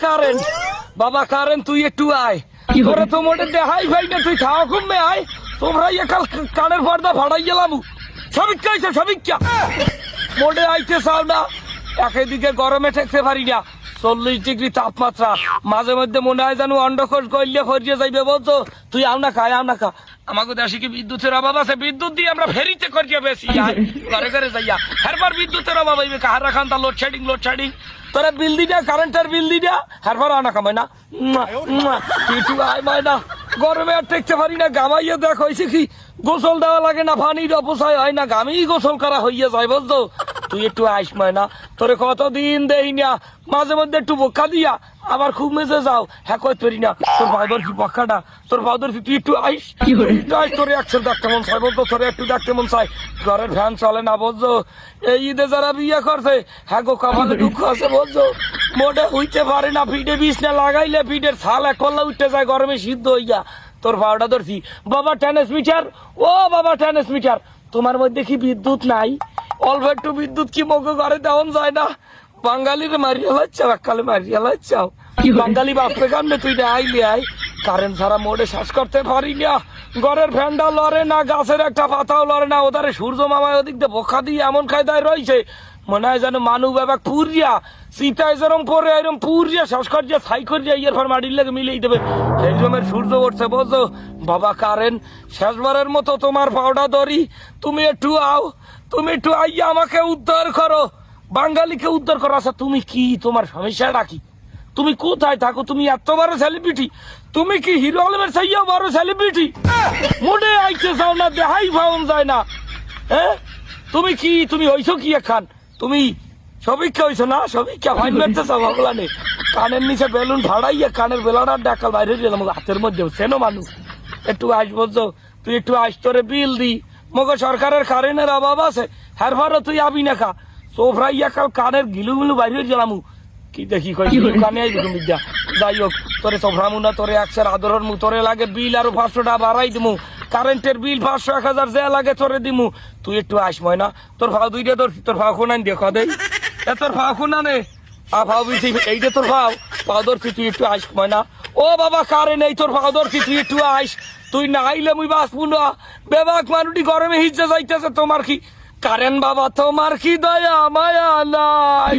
current তুই একটু আয় তোরে তো মোটে দেখাই ভাই না তুই খাওয়া কমবে আয় তোমরা একাল কানের পর্দা ফাড়াই গেলাম সবিক্ষা হয়েছে সবিক্ষা মোটে আইতে চাও না একদিকে গরমে ঠেকতে পারি না 40 ডিগ্রি তাপমাত্রা মাঝে মধ্যে মনে হয় জানো অন্ডকোষ গইলে ফরিয়ে যাইবে বলছো তুই আও না খা আমাকে দেশে কি বিদ্যুতের অভাব আছে বিদ্যুৎ দিয়ে আমরা ফেরিতে করিয়ে বেশি ঘরে ঘরে যাইয়া হারবার বিদ্যুতের অভাব হইবে কাহার রাখান তা লোডশেডিং তোরা বিল দিটা কারেন্টের বিল দিটা হারবার আনা কামাই না তুই আয় মায় না গরমে আর টেকতে পারি না গামাইয়ে দেখ হয়েছে কি গোসল দেওয়া লাগে না পানির অপচয় হয় না গামেই গোসল করা হইয়া যায় বুঝছো তুই একটু আইস ময়না তোরে কতদিন দেই না মাঝে মধ্যে একটু বোকা দিয়া আবার খুব মেজে যাও হ্যাঁ কই তরি না তোর ভাউদর কি পক্ষাটা তোর ভাউদর তুই একটু আইস তোরে একশো ডাকতে মন চাই বলতো তোরে একটু ডাকতে মন চাই ঘরের ফ্যান চলে না বুঝছো এই ঈদে যারা বিয়ে করছে হ্যাঁ গো কপালে দুঃখ আছে বুঝছো মোটে হইতে পারে না পিঠে বিষ না লাগাইলে পিঠের ছাল এক করলে উঠতে যায় গরমে সিদ্ধ হইয়া তোর ভাওটা ধরছি বাবা ট্রান্সমিটার ও বাবা ট্রান্সমিটার তোমার মধ্যে কি বিদ্যুৎ নাই অল্প একটু বিদ্যুৎ কি মগে ঘরে দেওয়ান যায় না বাঙালির মারিয়া লাচ্ছাও এককালে মারিয়া লাচ্ছাও বাঙালি বাপরে কামনে তুই আইলে আই কারেন্ট ছাড়া মোড়ে শ্বাস করতে পারি না ঘরের ফ্যানটা লড়ে না গাছের একটা পাতাও লড়ে না ওদারে সূর্য মামায় ওদিক দিয়ে বোকা দিয়ে এমন কায়দায় রয়েছে মনে হয় যেন মানুষ বাবা পুরিয়া সীতায় যেরম পরে এরম পুরিয়া শ্বাস করিয়া ছাই করিয়া ইয়ের পর মাটির লেগে মিলিয়ে দেবে এইরমের সূর্য উঠছে বুঝছো বাবা কারেন্ট শেষবারের মতো তোমার পাউডা ধরি তুমি একটু আও তুমি একটু আইয়া আমাকে উদ্ধার করো বাঙালিকে উদ্ধার করো আচ্ছা তুমি কি তোমার সমস্যাটা কি তুমি কোথায় থাকো তুমি এত বড় সেলিব্রিটি তুমি কি হিরো আলমের চাইয়া বড় সেলিব্রিটি মনে আইতে চাও না দেখাই পাওয়া যায় না হ্যাঁ তুমি হইছো কি এখান তুমি সবিক্ষা হইছো না সবিক্ষা ফাইন মারতে চাও ভগলানে কানের নিচে বেলুন ফাড়াইয়া কানের বেলাটা ডাকাল বাইরে দিলাম হাতের মধ্যে সেনো মানুষ একটু আস বলছো তুই একটু আস তোরে বিল দি মগো সরকারের কারেন্টের অভাব আছে হ্যারভারও তুই আবি না খা সোফরাইয়া কাল কানের গিলু বাইরে গেলাম কি দেখি কানে বিদ্যা যাই হোক তোরে সোফরামু না তোরে একশের আদরের মু তোরে লাগে বিল আরো 500 টাকা বাড়াই দিমু কারেন্টের বিল 500 1000 যা লাগে তোরে দিমু তুই একটু আস ময়না তোর ভাও দুইটা তোর ভাও কোনান দেখো দে তোর ভাও কোনানে ভাও বিছি এইটা তোর ভাও ধরছি তুই একটু আস ময়না ও বাবা কারেন্ট এই তোর ভাও ধরছি তুই একটু আস তুই না আইলে মুই বাঁচবো না বেবাক মানুষটি গরমে হিজে যাইতেছে তোমার কি কারেন্ট বাবা তোমার কি দয়া মায়া নাই